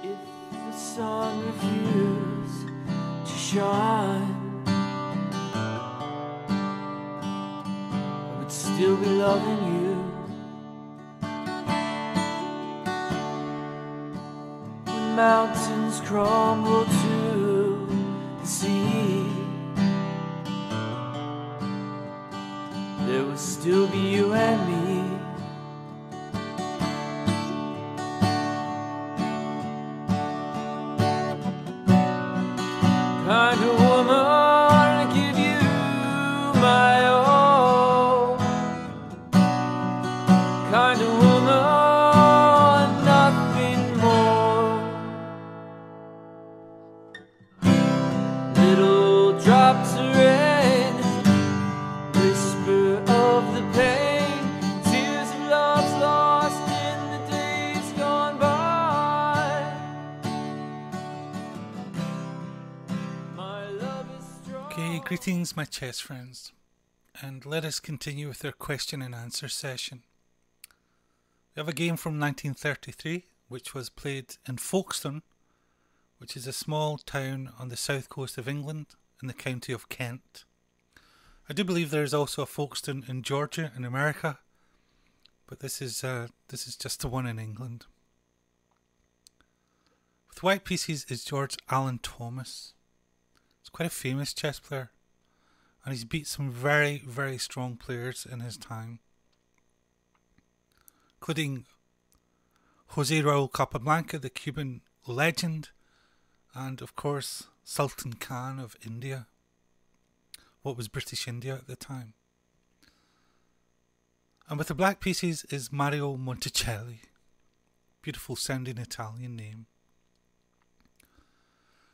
If the sun refused to shine, I would still be loving you. When mountains crumble to the sea, there will still be you and me. Kind of woman, give you my all. Kind of woman, nothing more. Little drops of rain, whisper of the pain, tears of love's lost in the days gone by. My love is strong. Okay, greetings my chess friends, and let us continue with our question and answer session. We have a game from 1933 which was played in Folkestone, which is a small town on the south coast of England in the county of Kent. I do believe there is also a Folkestone in Georgia in America, but this is just the one in England. With white pieces is Gorge Allen Thomas. He's quite a famous chess player, and he's beat some very, very strong players in his time, including Jose Raul Capablanca, the Cuban legend, and of course Sultan Khan of India, what was British India at the time. And with the black pieces is Mario Montichelli, beautiful sounding Italian name.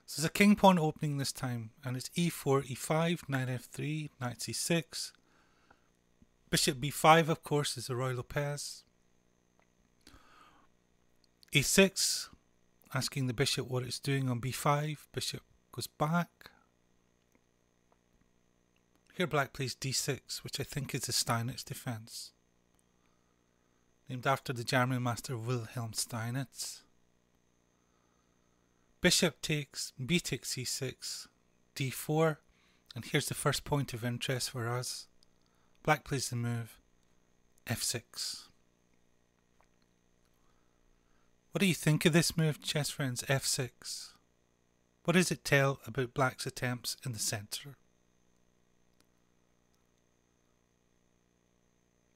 So there's a king pawn opening this time, and it's e4, e5, knight f3, knight c6. Bishop b5, of course, is the Roy Lopez. a6, asking the bishop what it's doing on b5. Bishop goes back. Here black plays d6, which I think is the Steinitz defense, named after the German master Wilhelm Steinitz. Bishop takes, b takes c6, d4, and here's the first point of interest for us. Black plays the move f6. What do you think of this move, chess friends, f6? What does it tell about black's attempts in the centre?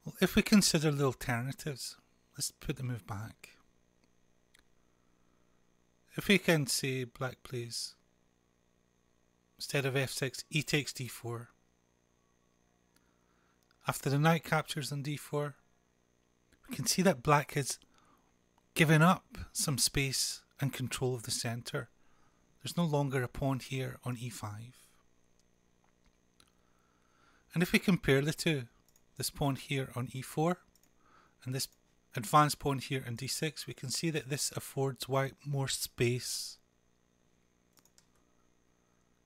Well, if we consider the alternatives, let's put the move back. If we can say black plays, instead of f6, e takes d4. After the knight captures on d4, we can see that black has given up some space and control of the centre. There's no longer a pawn here on e5. And if we compare the two, this pawn here on e4 and this advanced pawn here on d6, we can see that this affords white more space.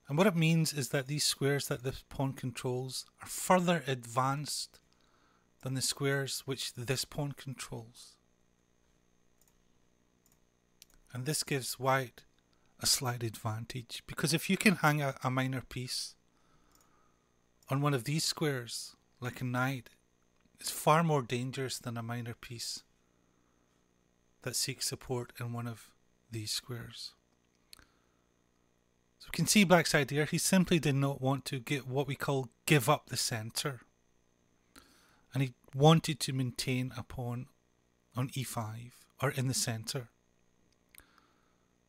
And what it means is that these squares that this pawn controls are further advanced than the squares which this pawn controls. And this gives white a slight advantage, because if you can hang a minor piece on one of these squares, like a knight, it's far more dangerous than a minor piece that seeks support in one of these squares. So we can see black's idea. He simply did not want to get what we call give up the centre, and he wanted to maintain a pawn on e5 or in the centre.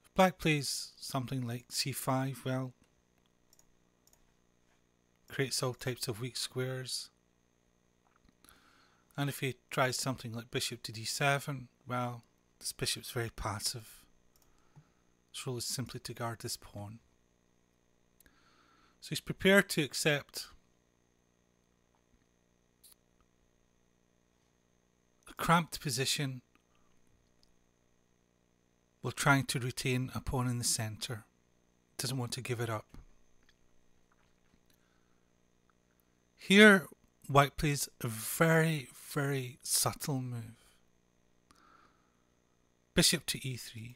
If black plays something like c5, well, creates all types of weak squares. And if he tries something like bishop to d7, well, this bishop's very passive. His role is simply to guard this pawn. So he's prepared to accept a cramped position while trying to retain a pawn in the centre. Doesn't want to give it up. Here, white plays a very, very subtle move. Bishop to e3.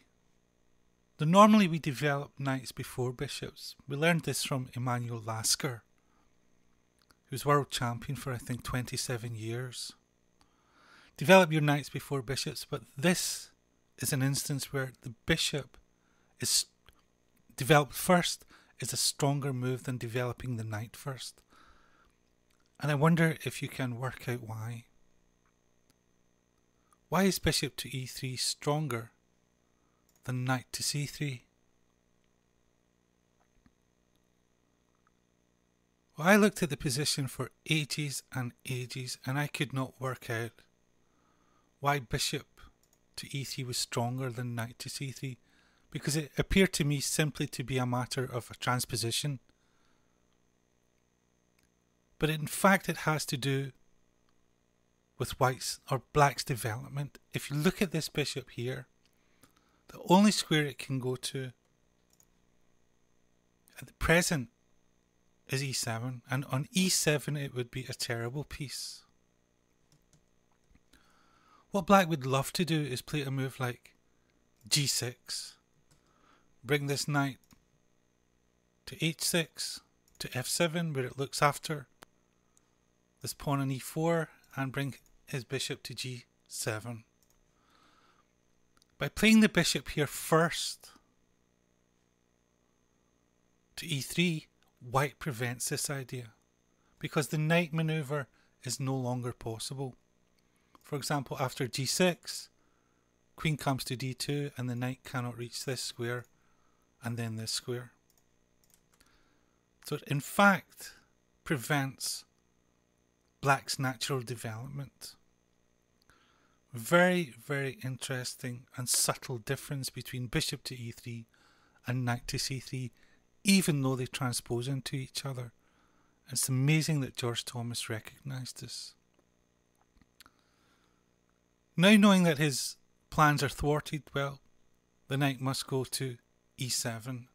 Normally we develop knights before bishops. We learned this from Emanuel Lasker, who's world champion for I think 27 years. Develop your knights before bishops, but this is an instance where the bishop is developed first is a stronger move than developing the knight first. And I wonder if you can work out why. Why is bishop to e3 stronger than knight to c3? Well, I looked at the position for ages and ages and I could not work out why bishop to e3 was stronger than knight to c3, because it appeared to me simply to be a matter of a transposition. But in fact it has to do with white's or black's development. If you look at this bishop here, the only square it can go to at the present is e7, and on e7 it would be a terrible piece. What black would love to do is play a move like g6, bring this knight to h6, to f7 where it looks after this pawn on e4, and bring his bishop to g7. By playing the bishop here first to e3, white prevents this idea because the knight maneuver is no longer possible. For example, after g6, queen comes to d2 and the knight cannot reach this square and then this square. So it in fact prevents black's natural development. Very, very interesting and subtle difference between bishop to e3 and knight to c3, even though they transpose into each other. It's amazing that Gorge Thomas recognised this. Now knowing that his plans are thwarted, well, the knight must go to e7.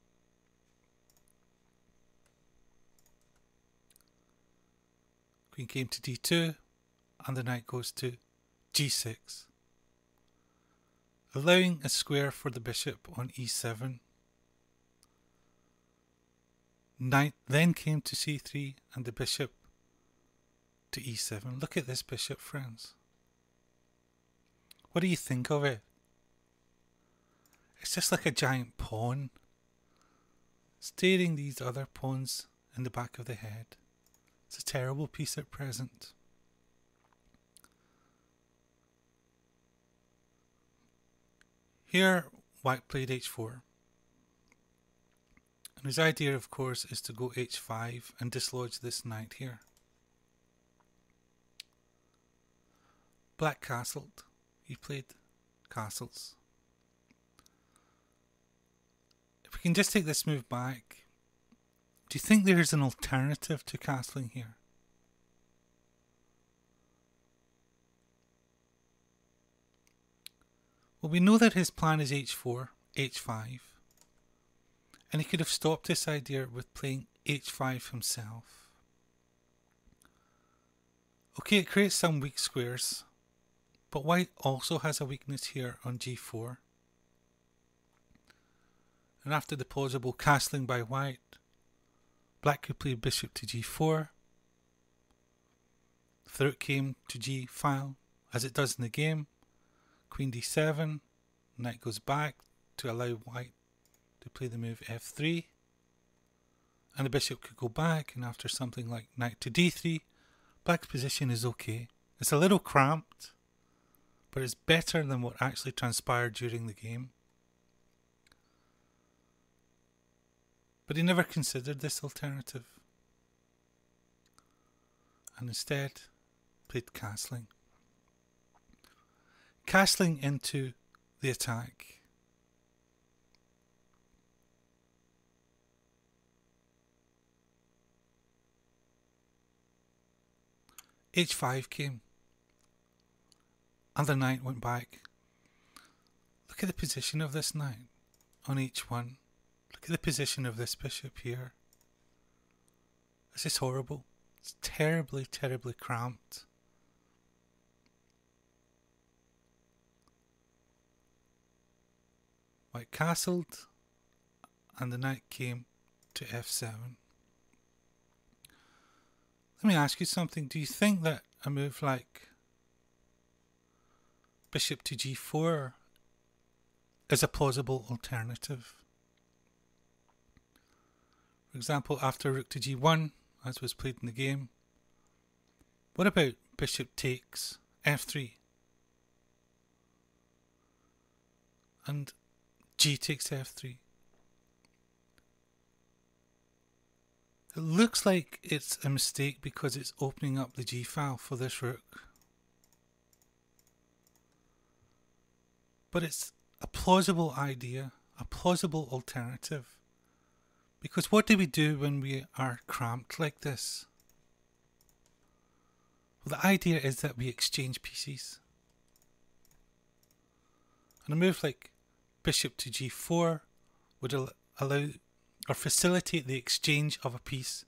Queen came to d2 and the knight goes to g6, allowing a square for the bishop on e7. Knight then came to c3 and the bishop to e7. Look at this bishop, friends. What do you think of it? It's just like a giant pawn staring these other pawns in the back of the head. It's a terrible piece at present. Here white played h4. And his idea, of course, is to go h5 and dislodge this knight here. Black castled. He played castles. If we can just take this move back, do you think there is an alternative to castling here? Well, we know that his plan is h4, h5. And he could have stopped this idea with playing h5 himself. Okay, it creates some weak squares, but white also has a weakness here on g4. And after the plausible castling by white, black could play bishop to g4. If the rook came to g file, as it does in the game, queen d7, knight goes back to allow white to play the move f3, and the bishop could go back, and after something like knight to d3, black's position is okay. It's a little cramped, but it's better than what actually transpired during the game. But he never considered this alternative, and instead played castling. Castling into the attack. h5 came, and the knight went back. Look at the position of this knight on h1. Look at the position of this bishop here. This is horrible. It's terribly, terribly cramped. White castled, and the knight came to f7. Let me ask you something. Do you think that a move like bishop to g4 is a plausible alternative? For example, after rook to g1, as was played in the game, what about bishop takes f3 and g takes f3? It looks like it's a mistake because it's opening up the g file for this rook. But it's a plausible idea, a plausible alternative. Because what do we do when we are cramped like this? Well, the idea is that we exchange pieces. And a move like bishop to g4 would allow or facilitate the exchange of a piece.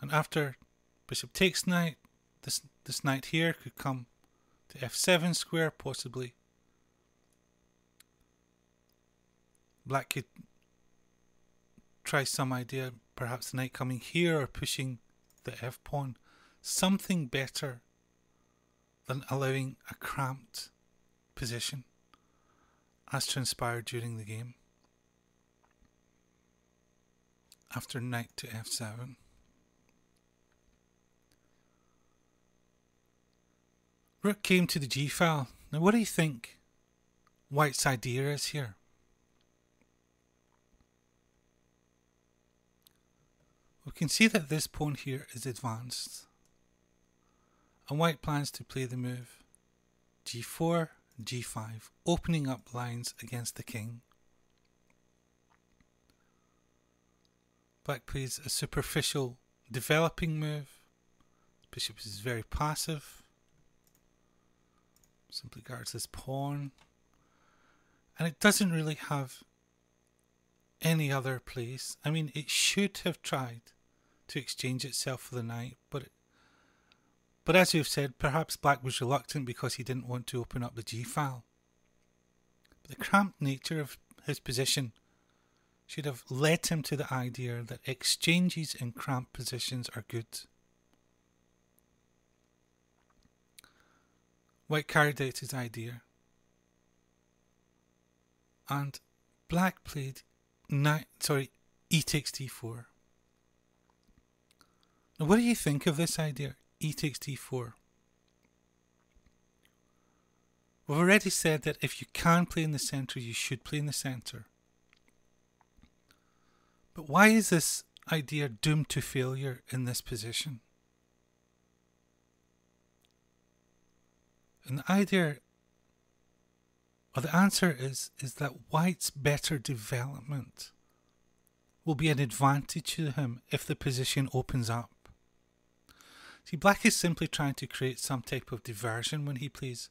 And after bishop takes knight, this knight here could come to f7 square, possibly. Black could try some idea, perhaps the knight coming here or pushing the f pawn. Something better than allowing a cramped position, as transpired during the game. After knight to f7. Rook came to the g file. Now what do you think White's idea is here? We can see that this pawn here is advanced. And White plans to play the move g4, g5, opening up lines against the king. Black plays a superficial developing move. Bishop is very passive. Simply guards this pawn. And it doesn't really have any other place. I mean, it should have tried to exchange itself for the knight, but as you've said, perhaps Black was reluctant because he didn't want to open up the g file. But the cramped nature of his position should have led him to the idea that exchanges in cramped positions are good. White carried out his idea, and Black played e takes d4. Now what do you think of this idea, e takes d4? We've already said that if you can play in the centre, you should play in the centre. But why is this idea doomed to failure in this position? And the idea, or the answer is that White's better development will be an advantage to him if the position opens up. See, Black is simply trying to create some type of diversion when he plays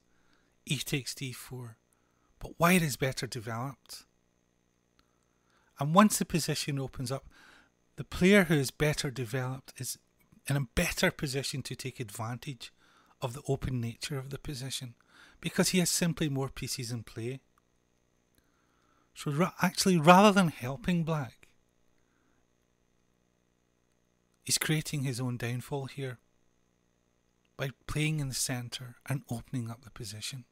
e takes d4, but White is better developed. And once the position opens up, the player who is better developed is in a better position to take advantage of the open nature of the position, because he has simply more pieces in play. So actually, rather than helping Black, he's creating his own downfall here by playing in the centre and opening up the position.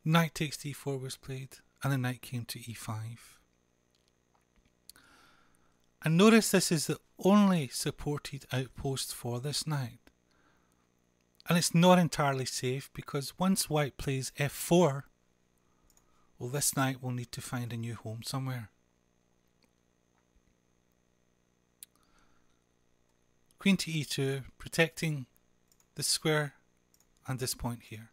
Knight takes d4 was played, and the knight came to e5. And notice this is the only supported outpost for this knight. And it's not entirely safe, because once White plays f4, well, this knight will need to find a new home somewhere. Queen to e2, protecting the square and this point here.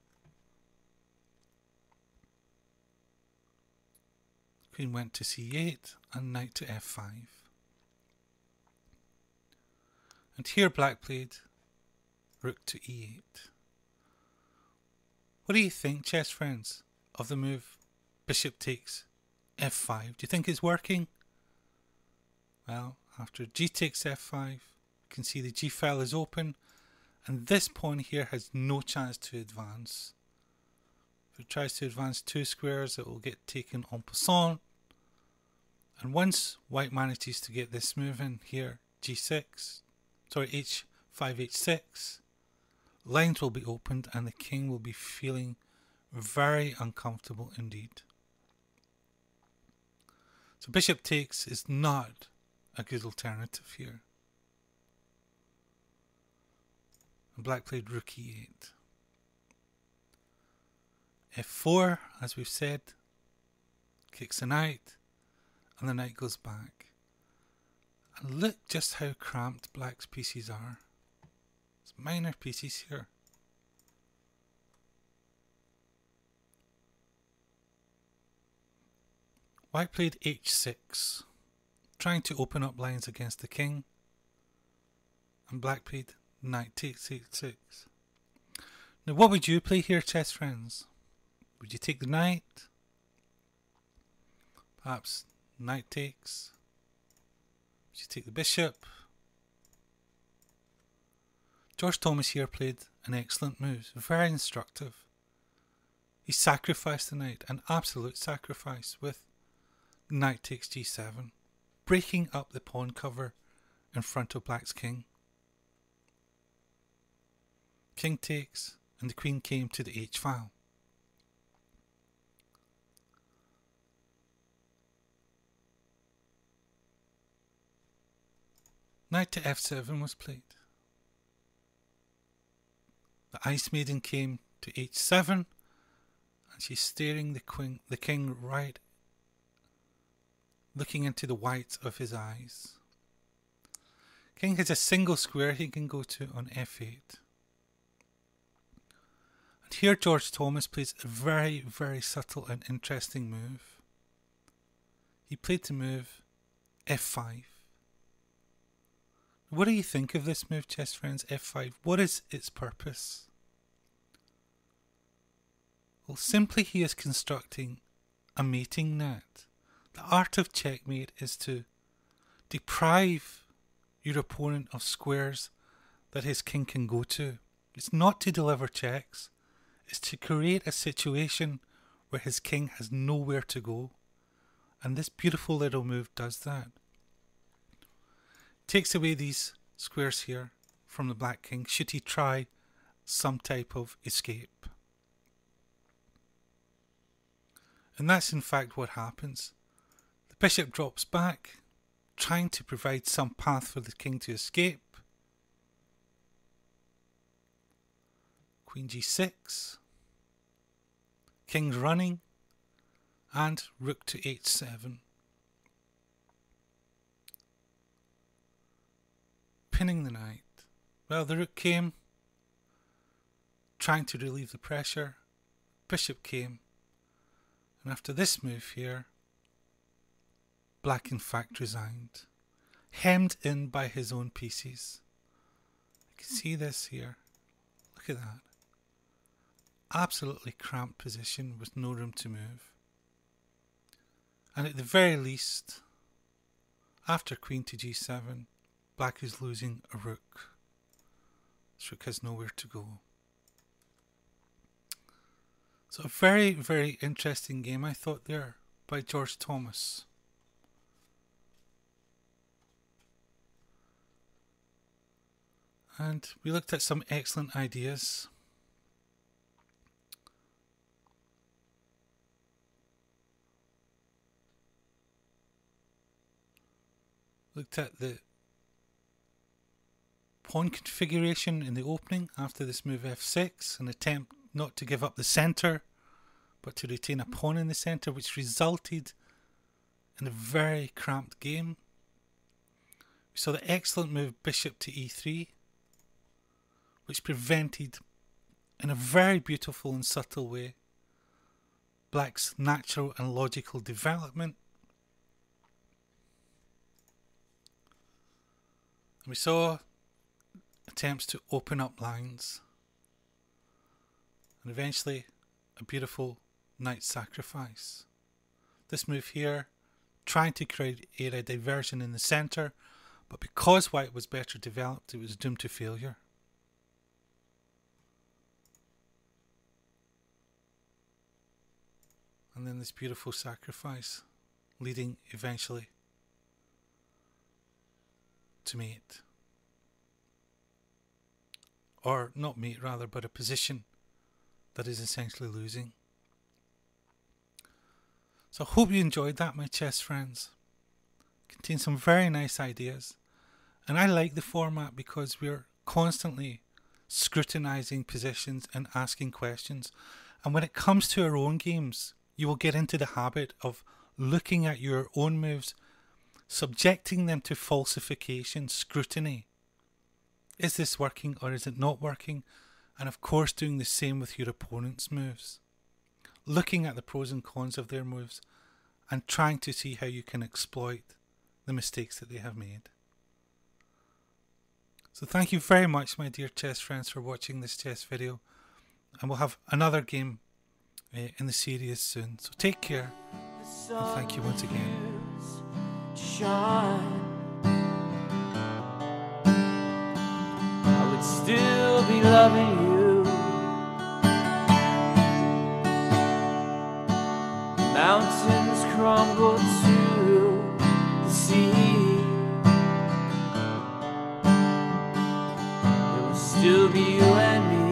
Queen went to c8 and knight to f5. And here Black played rook to e8. What do you think, chess friends, of the move bishop takes f5? Do you think it's working? Well, after g takes f5, you can see the g file is open, and this pawn here has no chance to advance. If it tries to advance 2 squares, it will get taken en passant. And once white manages to get this move in here, h5, h6, lines will be opened and the king will be feeling very uncomfortable indeed. So bishop takes is not a good alternative here. And black played rook e8. f4, as we've said, kicks the knight, and the knight goes back. And look just how cramped black's pieces are. It's minor pieces here. White played h6, trying to open up lines against the king, and black played knight takes h6. Now what would you play here, chess friends? Would you take the knight? Perhaps knight takes? Would you take the bishop? Gorge Thomas here played an excellent move, very instructive. He sacrificed the knight, an absolute sacrifice, with knight takes g7, breaking up the pawn cover in front of black's king. King takes, and the queen came to the h file. Knight to f7 was played. The ice maiden came to h7, and she's staring the king right, looking into the whites of his eyes. King has a single square he can go to on f8. And here Gorge Thomas plays a very, very subtle and interesting move. He played the move f5. What do you think of this move, chess friends? f5. What is its purpose? Well, simply he is constructing a mating net. The art of checkmate is to deprive your opponent of squares that his king can go to. It's not to deliver checks. It's to create a situation where his king has nowhere to go. And this beautiful little move does that. Takes away these squares here from the black king should he try some type of escape. And that's in fact what happens. The bishop drops back, trying to provide some path for the king to escape. Queen g6, king's running, and rook to h7. Pinning the knight. Well, the rook came, trying to relieve the pressure. Bishop came, and after this move here, black in fact resigned, hemmed in by his own pieces. You can see this here. Look at that. Absolutely cramped position with no room to move. And at the very least, after queen to g7, black is losing a rook. This rook has nowhere to go. So a very, very interesting game I thought there by Gorge Thomas. And we looked at some excellent ideas. Looked at the pawn configuration in the opening after this move f6, an attempt not to give up the centre but to retain a pawn in the centre, which resulted in a very cramped game. We saw the excellent move bishop to e3, which prevented, in a very beautiful and subtle way, black's natural and logical development. And we saw attempts to open up lines, and eventually a beautiful knight sacrifice. This move here, trying to create a diversion in the centre, but because white was better developed, it was doomed to failure. and then this beautiful sacrifice leading eventually to mate. Or not mate rather, but a position that is essentially losing. So I hope you enjoyed that, my chess friends. Contains some very nice ideas, and I like the format because we're constantly scrutinizing positions and asking questions. And when it comes to our own games, you will get into the habit of looking at your own moves, subjecting them to falsification, scrutiny. Is this working or is it not working? And of course doing the same with your opponent's moves. Looking at the pros and cons of their moves and trying to see how you can exploit the mistakes that they have made. So thank you very much, my dear chess friends, for watching this chess video. And we'll have another game in the series soon. So take care, and thank you once again. Shine. I would still be loving you. Mountains crumble to the sea. It will still be you and me.